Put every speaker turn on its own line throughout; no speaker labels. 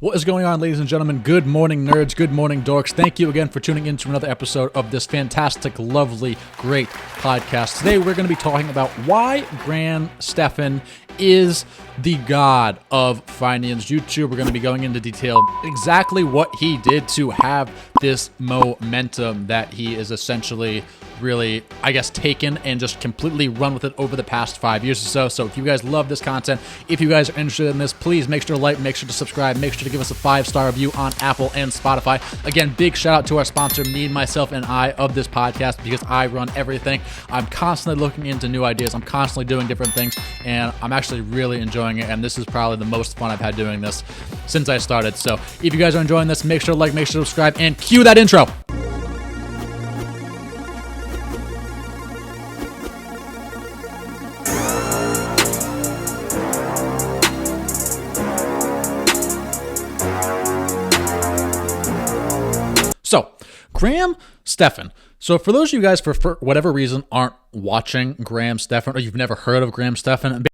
What is going on, ladies and gentlemen? Good morning, nerds. Good morning, dorks. Thank you again for tuning in to another episode of this fantastic, lovely, great podcast. Today, we're going to be talking about why Stephan is the god of finance YouTube. We're going to be going into detail exactly what he did to have this momentum that he is essentially really, taken and just completely run with it over the past 5 years or so. So if you guys love this content, if you guys are interested in this, please make sure to like, make sure to subscribe, make sure to give us a 5-star review on Apple and Spotify. Again, big shout out to our sponsor, me, myself, and I of this podcast, because I run everything. I'm constantly looking into new ideas. I'm constantly doing different things, and I'm actually really enjoying it. And this is probably the most fun I've had doing this since I started. So if you guys are enjoying this, make sure to like, make sure to subscribe, and cue that intro. So, Stephan. So for those of you guys, for whatever reason, aren't watching Stephan, or you've never heard of Stephan,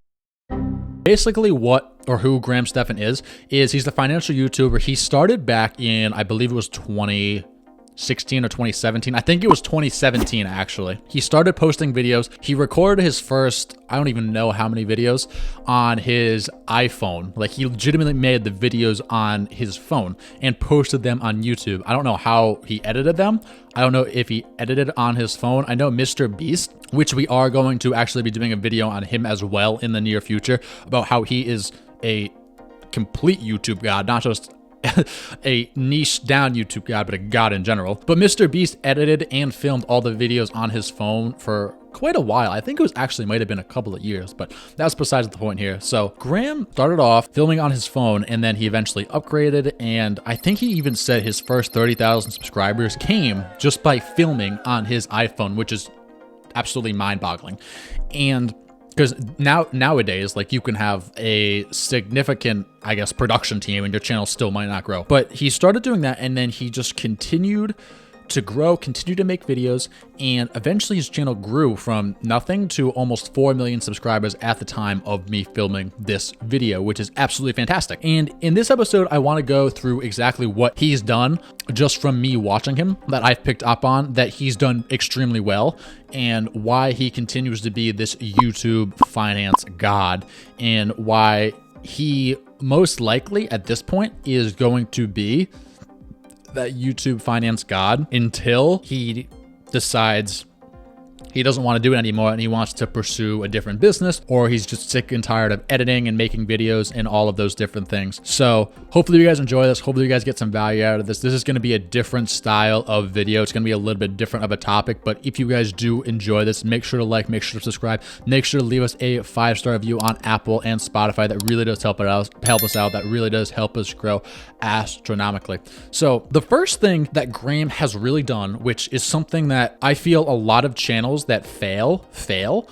basically who Stephan is he's the financial YouTuber. He started back in, I believe it was 2016 or 2017. I think it was 2017, actually. He started posting videos. He recorded his first, I don't even know how many videos, on his iPhone. Like, he legitimately made the videos on his phone and posted them on YouTube. I don't know how he edited them. I don't know if he edited on his phone. I know Mr. Beast, which we are going to actually be doing a video on him as well in the near future, about how he is a complete YouTube god, not just a niche down YouTube god, but a god in general. But Mr. Beast edited and filmed all the videos on his phone for quite a while. I think it was actually might have been a couple of years, but that's besides the point here. So Graham started off filming on his phone, and then he eventually upgraded, and I think he even said his first 30,000 subscribers came just by filming on his iPhone, which is absolutely mind-boggling. And because nowadays, like, you can have a significant, production team and your channel still might not grow. But he started doing that, and then he just continued to grow, continued to make videos, and eventually his channel grew from nothing to almost 4 million subscribers at the time of me filming this video, which is absolutely fantastic. And in this episode, I want to go through exactly what he's done just from me watching him that I've picked up on that he's done extremely well, and why he continues to be this YouTube finance god, and why he most likely at this point is going to be that YouTube finance god until he decides he doesn't want to do it anymore and he wants to pursue a different business, or he's just sick and tired of editing and making videos and all of those different things. So hopefully you guys enjoy this. Hopefully you guys get some value out of this. This is going to be a different style of video. It's going to be a little bit different of a topic, but if you guys do enjoy this, make sure to like, make sure to subscribe, make sure to leave us a 5-star review on Apple and Spotify. That really does help us out. That really does help us grow astronomically. So the first thing that Graham has really done, which is something that I feel a lot of channels that fail,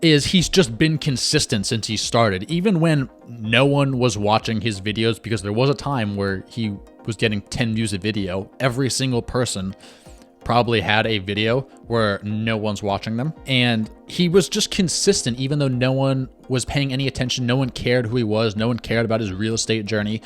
is he's just been consistent since he started, even when no one was watching his videos, because there was a time where he was getting 10 views a video. Every single person probably had a video where no one's watching them, and he was just consistent even though no one was paying any attention. No one cared who he was. No one cared about his real estate journey.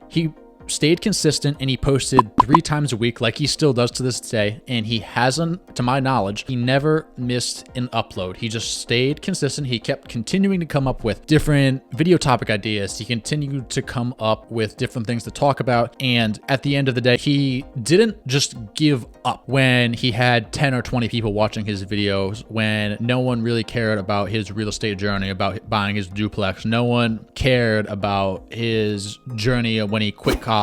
He stayed consistent, and he posted 3 times a week like he still does to this day, and he hasn't, to my knowledge, he never missed an upload. He just stayed consistent. He kept continuing to come up with different video topic ideas. He continued to come up with different things to talk about, and at the end of the day, he didn't just give up when he had 10 or 20 people watching his videos, when no one really cared about his real estate journey, about buying his duplex. No one cared about his journey when he quit college,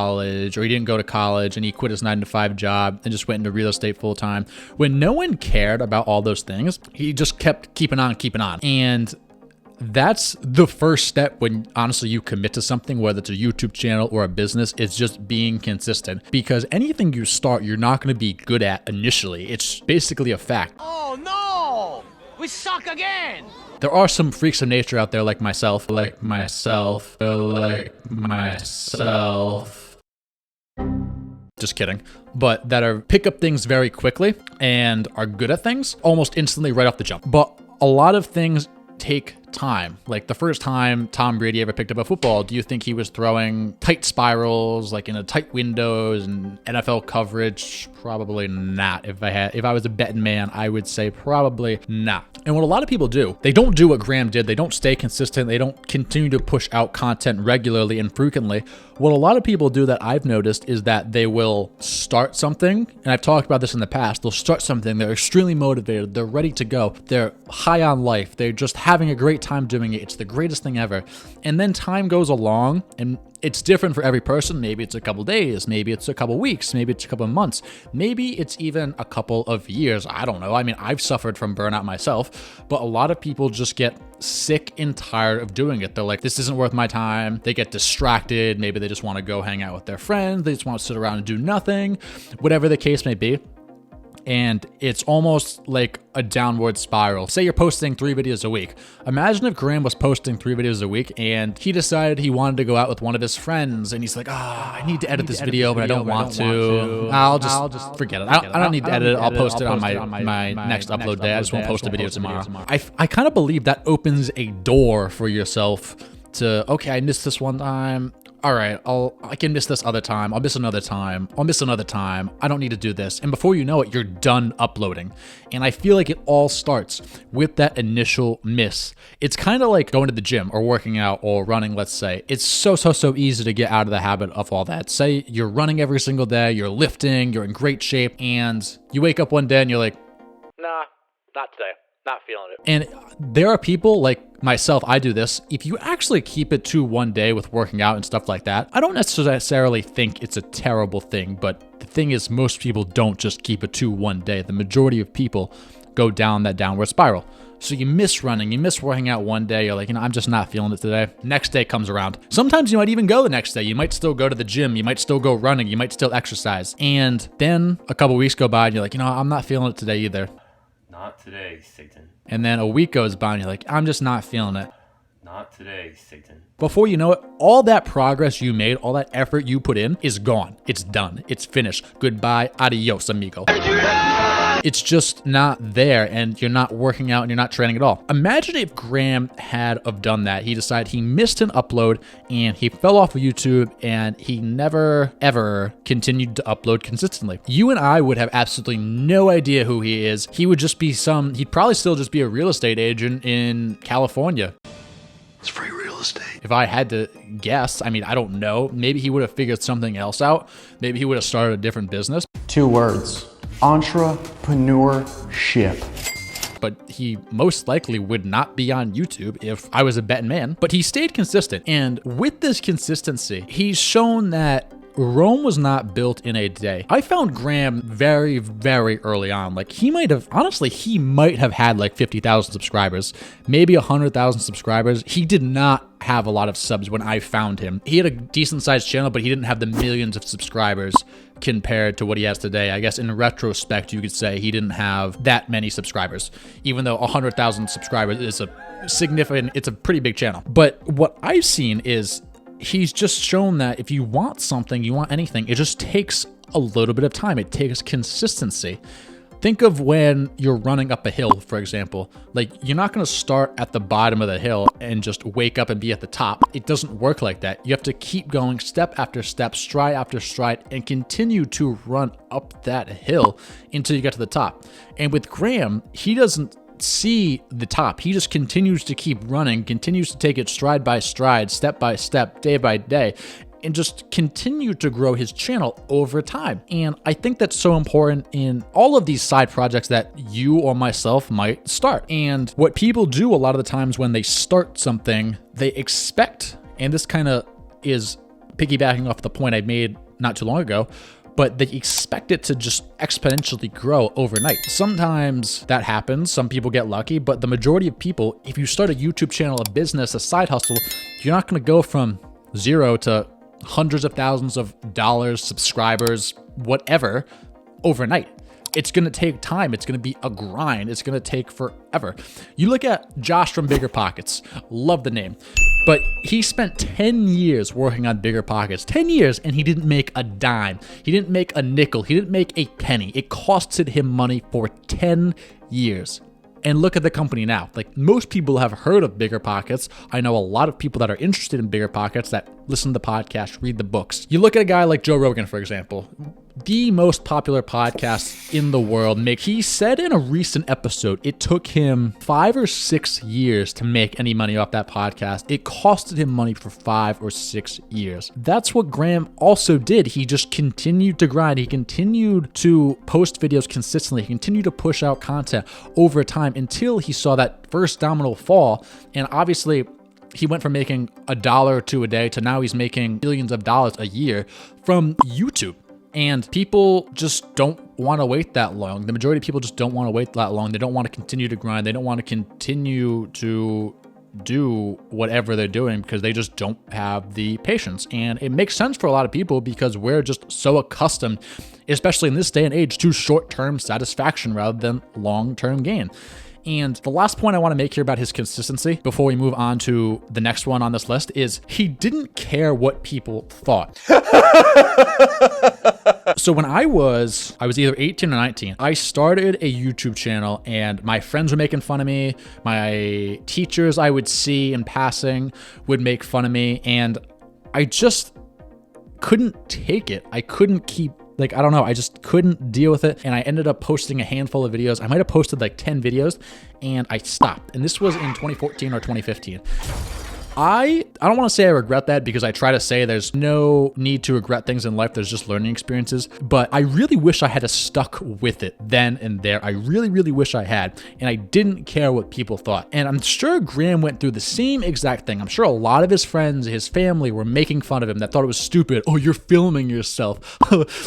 or he didn't go to college and he quit his 9-to-5 job and just went into real estate full time. When no one cared about all those things, he just kept keeping on. And that's the first step when honestly you commit to something, whether it's a YouTube channel or a business. It's just being consistent, because anything you start, you're not going to be good at initially. It's basically a fact.
Oh no, we suck again.
There are some freaks of nature out there like myself, just kidding, but that pick up things very quickly and are good at things almost instantly right off the jump. But a lot of things take time. Like the first time Tom Brady ever picked up a football, do you think he was throwing tight spirals, like in a tight windows and NFL coverage? Probably not. If I was a betting man, I would say probably not. And what a lot of people do, they don't do what Graham did. They don't stay consistent. They don't continue to push out content regularly and frequently. What a lot of people do that I've noticed is that they will start something, and I've talked about this in the past. They'll start something, they're extremely motivated, they're ready to go, they're high on life, they're just having a great time doing it. It's the greatest thing ever. And then time goes along, and it's different for every person. Maybe it's a couple days, maybe it's a couple weeks, maybe it's a couple months, maybe it's even a couple of years. I don't know. I mean, I've suffered from burnout myself, but a lot of people just get sick and tired of doing it. They're like, this isn't worth my time. They get distracted. Maybe they just want to go hang out with their friends. They just want to sit around and do nothing, whatever the case may be. And it's almost like a downward spiral. Say you're posting 3 videos a week. Imagine if Graham was posting 3 videos a week and he decided he wanted to go out with one of his friends and he's like, I need to edit this video, but I don't want to. I'll just forget it. I don't need to edit it. I'll post it on my next upload day. I just won't post a video tomorrow. I kind of believe that opens a door for yourself to, okay, I missed this one time. All right, I can miss this other time. I'll miss another time. I'll miss another time. I don't need to do this. And before you know it, you're done uploading. And I feel like it all starts with that initial miss. It's kind of like going to the gym or working out or running, let's say. It's so easy to get out of the habit of all that. Say you're running every single day, you're lifting, you're in great shape, and you wake up one day and you're like, nah, not today. Not feeling it. And there are people like myself, I do this. If you actually keep it to one day with working out and stuff like that, I don't necessarily think it's a terrible thing, but the thing is most people don't just keep it to one day. The majority of people go down that downward spiral. So you miss running, you miss working out one day, you're like, I'm just not feeling it today. Next day comes around. Sometimes you might even go the next day. You might still go to the gym, you might still go running, you might still exercise. And then a couple weeks go by and you're like, I'm not feeling it today either.
Not today, Satan.
And then a week goes by and you're like, I'm just not feeling it.
Not today, Satan.
Before you know it, all that progress you made, all that effort you put in is gone. It's done. It's finished. Goodbye. Adios, amigo. It's just not there and you're not working out and you're not training at all. Imagine if Graham had have done that. He decided he missed an upload and he fell off of YouTube and he never, ever continued to upload consistently. You and I would have absolutely no idea who he is. He would just be he'd probably still just be a real estate agent in California.
It's free real estate.
If I had to guess, I mean, I don't know. Maybe he would have figured something else out. Maybe he would have started a different business.
2 words. Entrepreneurship.
But he most likely would not be on YouTube if I was a betting man. But he stayed consistent. And with this consistency, he's shown that Rome was not built in a day. I found Graham very, very early on. Like he might have had like 50,000 subscribers, maybe 100,000 subscribers. He did not have a lot of subs when I found him. He had a decent sized channel, but he didn't have the millions of subscribers compared to what he has today. I guess in retrospect, you could say he didn't have that many subscribers, even though 100,000 subscribers is it's a pretty big channel. But what I've seen is he's just shown that if you want something, you want anything, it just takes a little bit of time. It takes consistency. Think of when you're running up a hill, for example. Like, you're not going to start at the bottom of the hill and just wake up and be at the top. It doesn't work like that. You have to keep going step after step, stride after stride, and continue to run up that hill until you get to the top. And with Graham, he doesn't see the top. He just continues to keep running, continues to take it stride by stride, step by step, day by day, and just continue to grow his channel over time. And I think that's so important in all of these side projects that you or myself might start. And what people do a lot of the times when they start something, they expect, and this kind of is piggybacking off the point I made not too long ago, but they expect it to just exponentially grow overnight. Sometimes that happens, some people get lucky, but the majority of people, if you start a YouTube channel, a business, a side hustle, you're not gonna go from 0 to hundreds of thousands of dollars, subscribers, whatever, overnight. It's gonna take time, it's gonna be a grind, it's gonna take forever. You look at Josh from Bigger Pockets, love the name, but he spent 10 years working on Bigger Pockets, 10 years, and he didn't make a dime. He didn't make a nickel, he didn't make a penny. It costed him money for 10 years. And look at the company now. Like, most people have heard of BiggerPockets. I know a lot of people that are interested in BiggerPockets that listen to the podcast, read the books. You look at a guy like Joe Rogan, for example, the most popular podcast in the world. He said in a recent episode, it took him 5 or 6 years to make any money off that podcast. It costed him money for 5 or 6 years. That's what Graham also did. He just continued to grind. He continued to post videos consistently. He continued to push out content over time until he saw that first domino fall. And obviously, he went from making $1 or $2 a day to now he's making billions of dollars a year from YouTube. And people just don't want to wait that long. The majority of people just don't want to wait that long. They don't want to continue to grind. They don't want to continue to do whatever they're doing because they just don't have the patience. And it makes sense for a lot of people because we're just so accustomed, especially in this day and age, to short-term satisfaction rather than long-term gain. And the last point I want to make here about his consistency before we move on to the next one on this list is he didn't care what people thought. So when I was either 18 or 19, I started a YouTube channel and my friends were making fun of me. My teachers I would see in passing would make fun of me, and I just couldn't take it. I couldn't keep, like, I don't know, I just couldn't deal with it. And I ended up posting a handful of videos. I might have posted like 10 videos and I stopped. And this was in 2014 or 2015. I don't want to say I regret that because I try to say there's no need to regret things in life. There's just learning experiences. But I really wish I had stuck with it then and there. I really, really wish I had. And I didn't care what people thought. And I'm sure Graham went through the same exact thing. I'm sure a lot of his friends, his family were making fun of him that thought it was stupid. Oh, you're filming yourself.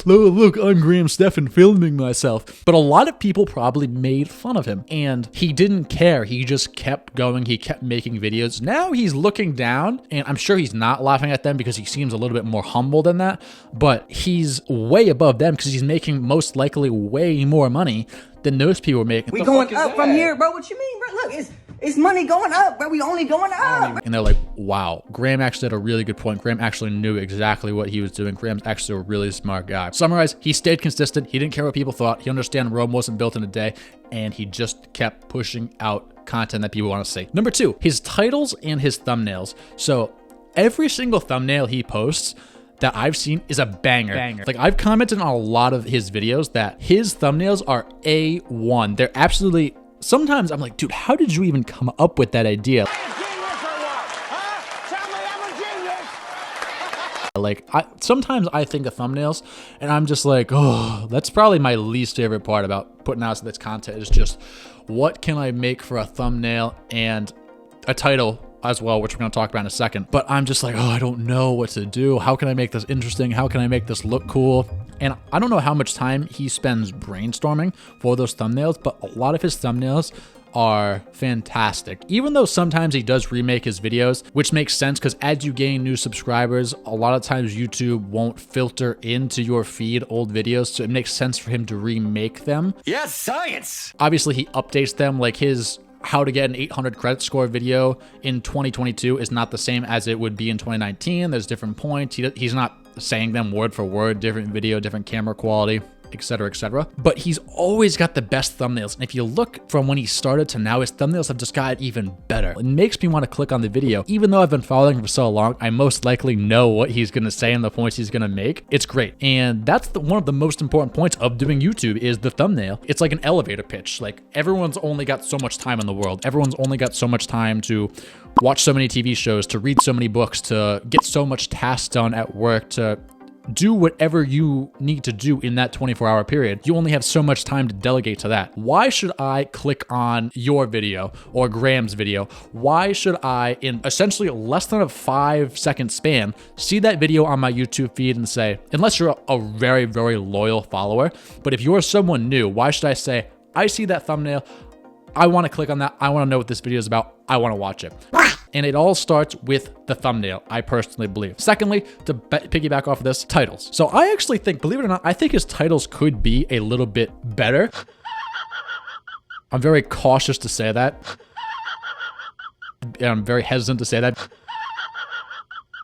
Look, I'm Graham Stephan filming myself. But a lot of people probably made fun of him. And he didn't care. He just kept going. He kept making videos. Now he's looking down, and I'm sure he's not laughing at them because he seems a little bit more humble than that, but he's way above them because he's making most likely way more money than those people are making.
We going up from here, bro. What you mean, bro? Look, it's money going up, bro. We only going up.
And they're like, wow, Graham actually had a really good point. Graham actually knew exactly what he was doing. Graham's actually a really smart guy. Summarize, he stayed consistent. He didn't care what people thought. He understood Rome wasn't built in a day, and he just kept pushing out content that people want to see. Number 2, his titles and his thumbnails. So every single thumbnail he posts that I've seen is a banger. Like, I've commented on a lot of his videos that his thumbnails are A1. They're absolutely, sometimes I'm like, dude, how did you even come up with that idea? Like, sometimes I think of thumbnails and I'm just like, oh, that's probably my least favorite part about putting out this content is just what can I make for a thumbnail and a title as well, which we're going to talk about in a second. But I'm just like, oh, I don't know what to do. How can I make this interesting? How can I make this look cool? And I don't know how much time he spends brainstorming for those thumbnails, but a lot of his thumbnails are fantastic. Even though sometimes he does remake his videos, which makes sense because as you gain new subscribers, a lot of times YouTube won't filter into your feed old videos, so it makes sense for him to remake them.
Yes, science!
Obviously, he updates them, like his how to get an 800 credit score video in 2022 is not the same as it would be in 2019. There's different points. He's not saying them word for word, different video, different camera quality, etc., etc. But he's always got the best thumbnails. And if you look from when he started to now, his thumbnails have just gotten even better. It makes me want to click on the video. Even though I've been following him for so long, I most likely know what he's going to say and the points he's going to make. It's great. And that's one of the most important points of doing YouTube is the thumbnail. It's like an elevator pitch. Like, everyone's only got so much time in the world. Everyone's only got so much time to watch so many TV shows, to read so many books, to get so much tasks done at work, to do whatever you need to do in that 24-hour period. You only have so much time to delegate to that. Why should I click on your video or Graham's video? Why should I, in essentially less than a 5-second span, see that video on my YouTube feed and say, unless you're a very, very loyal follower, but if you're someone new, why should I say, I see that thumbnail, I want to click on that, I want to know what this video is about, I want to watch it. And it all starts with the thumbnail, I personally believe. Secondly, to piggyback off of this, titles. So I actually think, believe it or not, I think his titles could be a little bit better. I'm very cautious to say that. And I'm very hesitant to say that.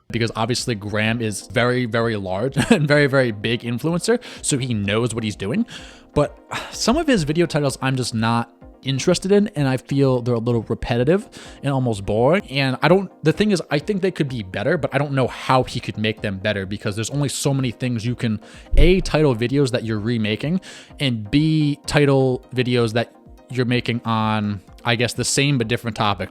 Because obviously Graham is very, very large and very, very big influencer. So he knows what he's doing. But some of his video titles, I'm just not interested in, and I feel they're a little repetitive and almost boring. And the thing is, I think they could be better, but I don't know how he could make them better, because there's only so many things you can A, title videos that you're remaking, and B, title videos that you're making on, I guess, the same but different topic.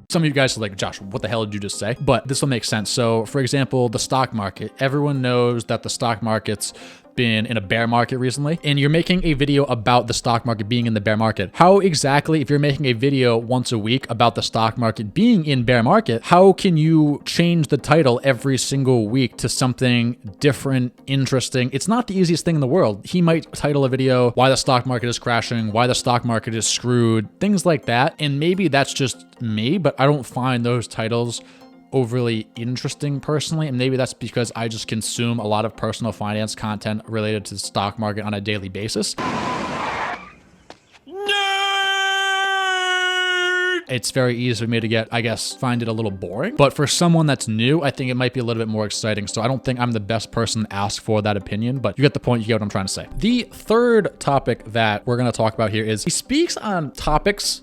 Some of you guys are like, Josh, what the hell did you just say? But this will make sense. So for example, the stock market. Everyone knows that the stock market's been in a bear market recently, and you're making a video about the stock market being in the bear market. How exactly, if you're making a video once a week about the stock market being in bear market, how can you change the title every single week to something different, interesting? It's not the easiest thing in the world. He might title a video, why the stock market is crashing, why the stock market is screwed, things like that. And maybe that's just me, but I don't find those titles overly interesting personally, and maybe that's because I just consume a lot of personal finance content related to the stock market on a daily basis. It's very easy for me to get, I guess, find it a little boring. But for someone that's new, I think it might be a little bit more exciting. So I don't think I'm the best person to ask for that opinion, but you get the point, you get what I'm trying to say. The third topic that we're gonna talk about here is he speaks on topics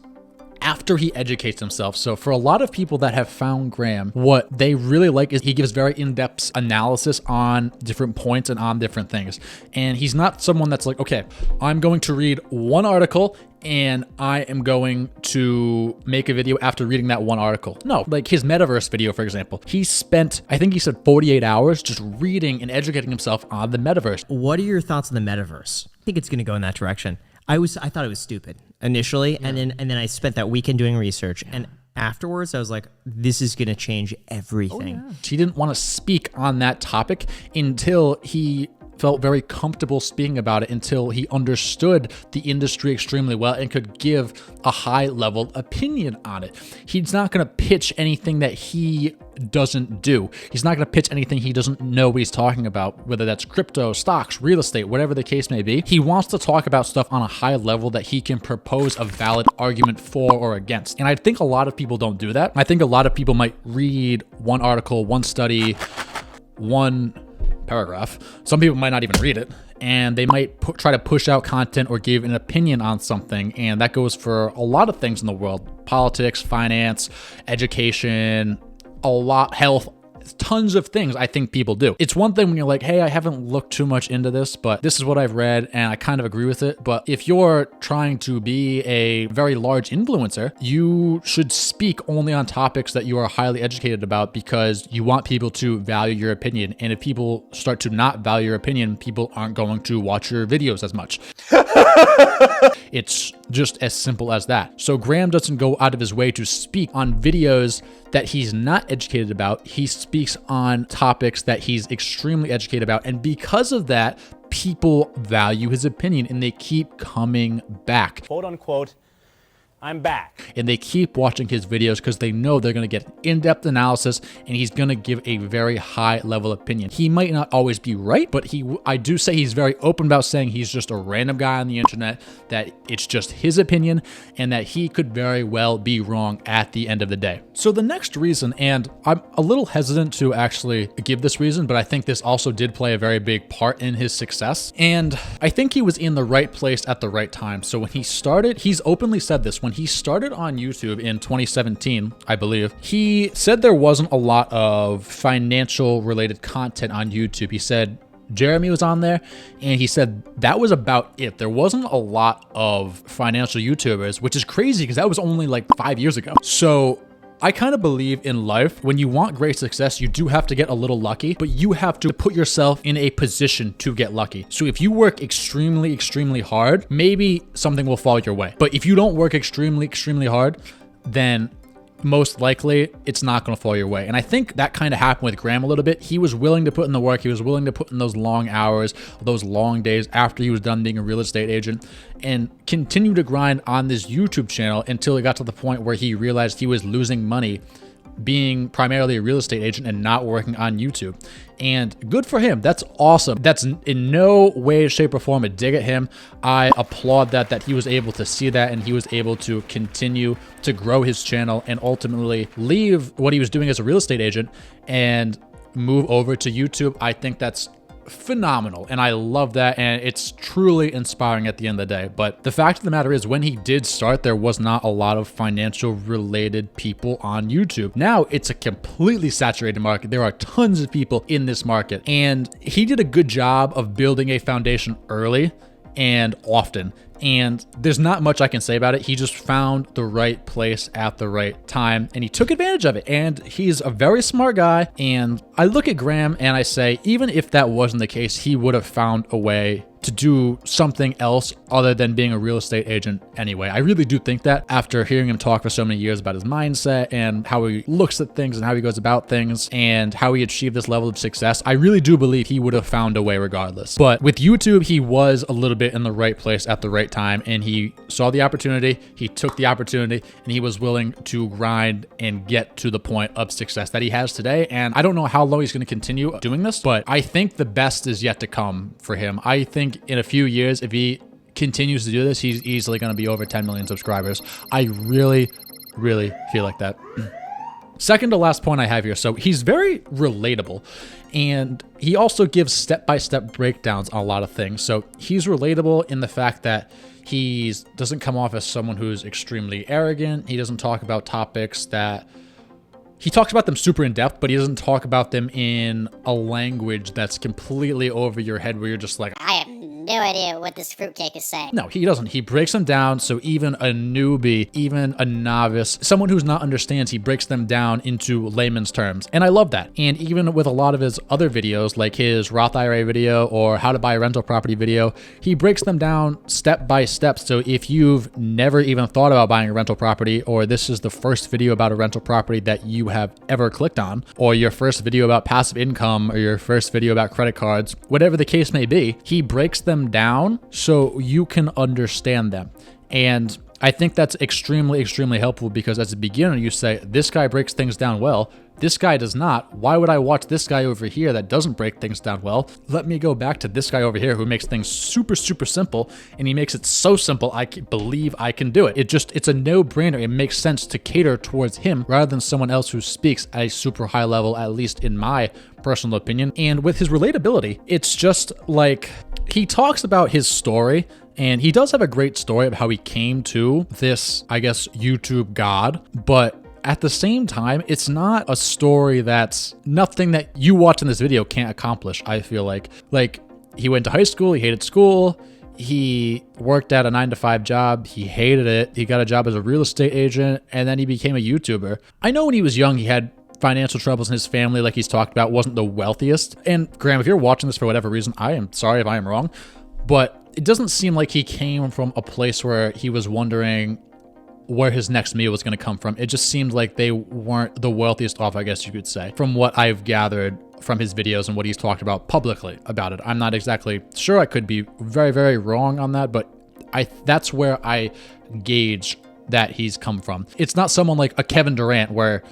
after he educates himself. So for a lot of people that have found Graham, what they really like is he gives very in-depth analysis on different points and on different things. And he's not someone that's like, okay, I'm going to read one article and I am going to make a video after reading that one article. No, like his metaverse video, for example, he spent, I think he said 48 hours just reading and educating himself on the metaverse.
What are your thoughts on the metaverse? I think it's going to go in that direction. I thought it was stupid initially, and then I spent that weekend doing research, and afterwards I was like, this is going to change everything.
He didn't want to speak on that topic until he felt very comfortable speaking about it, until he understood the industry extremely well and could give a high level opinion on it. He's not going to pitch anything that he doesn't do. He's not going to pitch anything he doesn't know what he's talking about, whether that's crypto, stocks, real estate, whatever the case may be. He wants to talk about stuff on a high level that he can propose a valid argument for or against. And I think a lot of people don't do that. I think a lot of people might read one article, one study, one paragraph. Some people might not even read it, and they might try to push out content or give an opinion on something. And that goes for a lot of things in the world: politics, finance, education, health, tons of things I think people do. It's one thing when you're like, hey, I haven't looked too much into this, but this is what I've read and I kind of agree with it. But if you're trying to be a very large influencer, you should speak only on topics that you are highly educated about, because you want people to value your opinion. And if people start to not value your opinion, people aren't going to watch your videos as much. It's just as simple as that. So Graham doesn't go out of his way to speak on videos that he's not educated about. He speaks on topics that he's extremely educated about. And because of that, people value his opinion and they keep coming back.
Quote unquote, I'm back.
And they keep watching his videos because they know they're going to get in-depth analysis and he's going to give a very high level opinion. He might not always be right, but I do say he's very open about saying he's just a random guy on the internet, that it's just his opinion and that he could very well be wrong at the end of the day. So the next reason, and I'm a little hesitant to actually give this reason, but I think this also did play a very big part in his success. And I think he was in the right place at the right time. So when he started, he's openly said this, when he started on YouTube in 2017, I believe, he said there wasn't a lot of financial related content on YouTube. He said Jeremy was on there, and he said that was about it. There wasn't a lot of financial YouTubers, which is crazy because that was only like 5 years ago. So I kind of believe in life, when you want great success, you do have to get a little lucky, but you have to put yourself in a position to get lucky. So if you work extremely, extremely hard, maybe something will fall your way. But if you don't work extremely, extremely hard, then most likely it's not going to fall your way. And I think that kind of happened with Graham a little bit. He was willing to put in the work. He was willing to put in those long hours, those long days after he was done being a real estate agent, and continue to grind on this YouTube channel until it got to the point where he realized he was losing money being primarily a real estate agent and not working on YouTube. And good for him. That's awesome. That's in no way, shape, or form a dig at him. I applaud that he was able to see that and he was able to continue to grow his channel and ultimately leave what he was doing as a real estate agent and move over to YouTube. I think that's phenomenal, and I love that, and it's truly inspiring at the end of the day. But the fact of the matter is, when he did start, there was not a lot of financial related people on YouTube. Now it's a completely saturated market. There are tons of people in this market, and he did a good job of building a foundation early and often. And there's not much I can say about it. He just found the right place at the right time, and he took advantage of it. And he's a very smart guy. And I look at Graham and I say, even if that wasn't the case, he would have found a way to do something else other than being a real estate agent anyway. I really do think that after hearing him talk for so many years about his mindset and how he looks at things and how he goes about things and how he achieved this level of success, I really do believe he would have found a way regardless. But with YouTube, he was a little bit in the right place at the right time, and he saw the opportunity, he took the opportunity, and he was willing to grind and get to the point of success that he has today. And I don't know how long he's going to continue doing this, but I think the best is yet to come for him. I think in a few years, if he continues to do this, he's easily going to be over 10 million subscribers. I really feel like that. Second to last point I have here. So he's very relatable, and he also gives step-by-step breakdowns on a lot of things. So he's relatable in the fact that he doesn't come off as someone who's extremely arrogant. He doesn't talk about topics that he talks about them super in depth, but he doesn't talk about them in a language that's completely over your head where you're just like,
I have no idea what this fruitcake is saying.
no, he doesn't. He breaks them down. So even a newbie, even a novice, someone who's not understands, he breaks them down into layman's terms. And I love that. And even with a lot of his other videos, like his Roth IRA video or how to buy a rental property video, he breaks them down step by step. So if you've never even thought about buying a rental property, or this is the first video about a rental property that you have ever clicked on, or your first video about passive income, or your first video about credit cards, whatever the case may be, he breaks them down so you can understand them. And I think that's extremely helpful, because as a beginner, you say, this guy breaks things down well. This guy does not. Why would I watch this guy over here that doesn't break things down well? Let me go back to this guy over here who makes things super simple, and he makes it so simple I believe I can do it. It's a no-brainer. It makes sense to cater towards him rather than someone else who speaks at a super high level, at least in my personal opinion. And with his relatability, it's just like he talks about his story, and he does have a great story of how he came to this, I guess, YouTube god, but at the same time, it's not a story that's nothing that you watch in this video can't accomplish, I feel like. Like, he went to high school, he hated school, he worked at a 9-to-5 job, he hated it, he got a job as a real estate agent, and then he became a YouTuber. I know when he was young, he had financial troubles in his family, like he's talked about, wasn't the wealthiest. And Graham, if you're watching this for whatever reason, I am sorry if I am wrong, but it doesn't seem like he came from a place where he was wondering where his next meal was going to come from. It just seemed like they weren't the wealthiest off, I guess you could say, from what I've gathered from his videos and what he's talked about publicly about it. I'm not exactly sure. I could be very wrong on that, but that's where I gauge that he's come from. It's not someone like a Kevin Durant where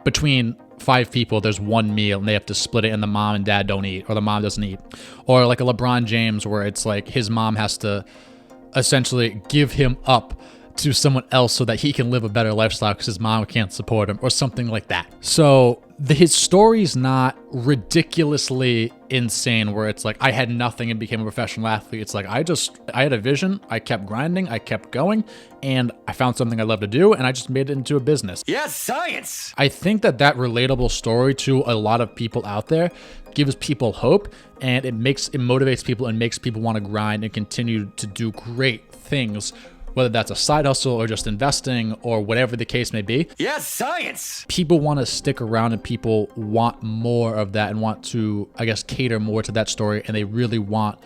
between 5 people, there's one meal and they have to split it and the mom and dad don't eat, or the mom doesn't eat. Or like a LeBron James where it's like his mom has to essentially give him up to someone else so that he can live a better lifestyle because his mom can't support him, or something like that. So his story's not ridiculously insane where it's like, I had nothing and became a professional athlete. It's like, I had a vision, I kept grinding, I kept going, and I found something I love to do, and I just made it into a business.
Yes, science!
I think that relatable story to a lot of people out there gives people hope, and it motivates people and makes people want to grind and continue to do great things, whether that's a side hustle or just investing or whatever the case may be.
Yes, science!
People want to stick around, and people want more of that and want to, I guess, cater more to that story, and they really want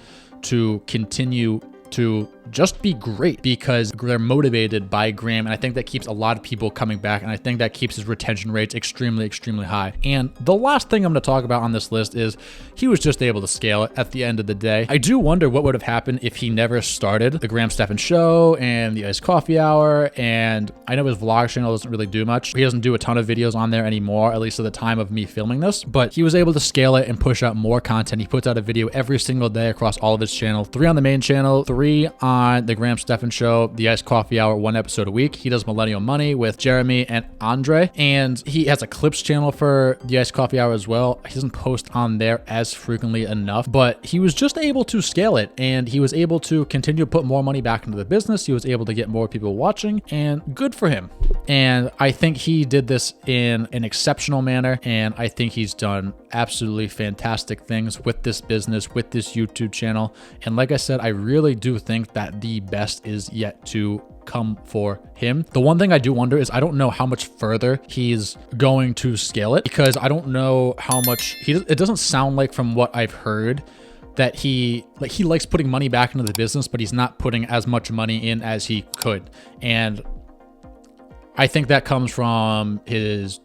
to continue to just be great because they're motivated by Graham. And I think that keeps a lot of people coming back, and I think that keeps his retention rates extremely high. And the last thing I'm going to talk about on this list is he was just able to scale it at the end of the day. I do wonder what would have happened if he never started the Graham Stephan Show and the Iced Coffee Hour. And I know his vlog channel doesn't really do much. He doesn't do a ton of videos on there anymore, at least at the time of me filming this, but he was able to scale it and push out more content. He puts out a video every single day across all of his channel, 3 on the main channel, 3 on behind the Graham Stephan Show, the Iced Coffee Hour, 1 episode a week. He does Millennial Money with Jeremy and Andre, and he has a clips channel for the Iced Coffee Hour as well. He doesn't post on there as frequently enough, but he was just able to scale it, and he was able to continue to put more money back into the business. He was able to get more people watching, and good for him. And I think he did this in an exceptional manner, and I think he's done absolutely fantastic things with this business, with this YouTube channel. And like I said, I really do think that the best is yet to come for him. The one thing I do wonder is I don't know how much further he's going to scale it, because I don't know how much it doesn't sound like, from what I've heard, that he likes putting money back into the business, but he's not putting as much money in as he could. And I think that comes from his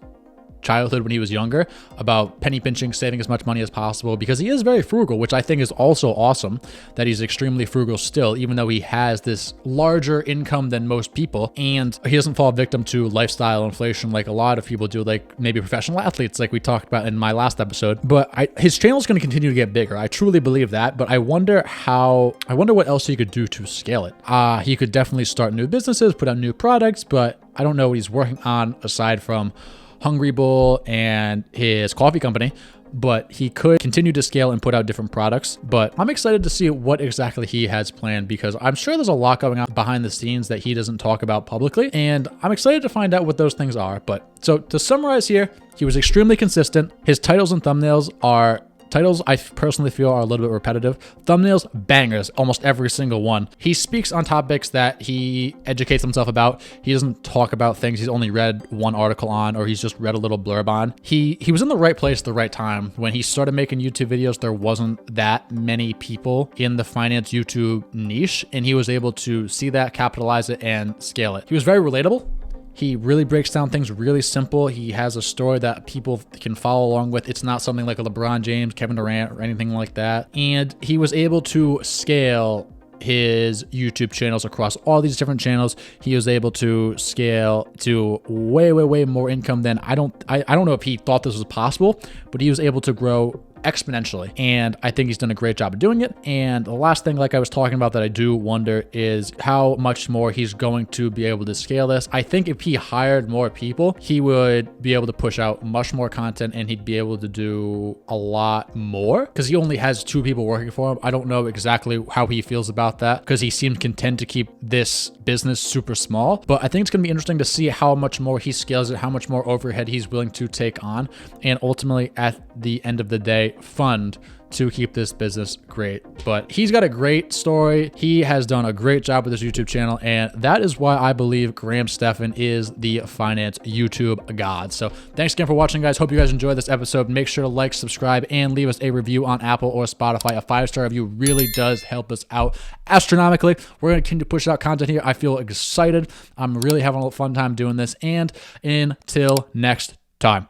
childhood when he was younger, about penny pinching, saving as much money as possible, because he is very frugal, which I think is also awesome, that he's extremely frugal still, even though he has this larger income than most people, and he doesn't fall victim to lifestyle inflation like a lot of people do, like maybe professional athletes, like we talked about in my last episode. But his channel is going to continue to get bigger. I truly believe that, but I wonder what else he could do to scale it. He could definitely start new businesses, put out new products, but I don't know what he's working on aside from Hungry Bull and his coffee company, but he could continue to scale and put out different products. But I'm excited to see what exactly he has planned, because I'm sure there's a lot going on behind the scenes that he doesn't talk about publicly, and I'm excited to find out what those things are. But so to summarize here, he was extremely consistent. His titles and thumbnails are titles I personally feel are a little bit repetitive. Thumbnails, bangers, almost every single one. He speaks on topics that he educates himself about. He doesn't talk about things he's only read one article on, or he's just read a little blurb on. He was in the right place at the right time. When he started making YouTube videos, there wasn't that many people in the finance YouTube niche, and he was able to see that, capitalize it, and scale it. He was very relatable. He really breaks down things really simple. He has a story that people can follow along with. It's not something like a LeBron James, Kevin Durant, or anything like that. And he was able to scale his YouTube channels across all these different channels. He was able to scale to way more income than I don't know if he thought this was possible, but he was able to grow exponentially, and I think he's done a great job of doing it. And the last thing, like I was talking about, that I do wonder is how much more he's going to be able to scale this. I think if he hired more people, he would be able to push out much more content, and he'd be able to do a lot more, because he only has 2 people working for him. I don't know exactly how he feels about that, because he seemed content to keep this business super small. But I think it's going to be interesting to see how much more he scales it, how much more overhead he's willing to take on, and ultimately at the end of the day, fund to keep this business great. But he's got a great story. He has done a great job with his YouTube channel, and that is why I believe Graham Stephan is the finance YouTube god. So thanks again for watching, guys. Hope you guys enjoyed this episode. Make sure to like, subscribe, and leave us a review on Apple or Spotify. A 5-star review really does help us out astronomically. We're going to continue to push out content here. I feel excited. I'm really having a fun time doing this, and until next time.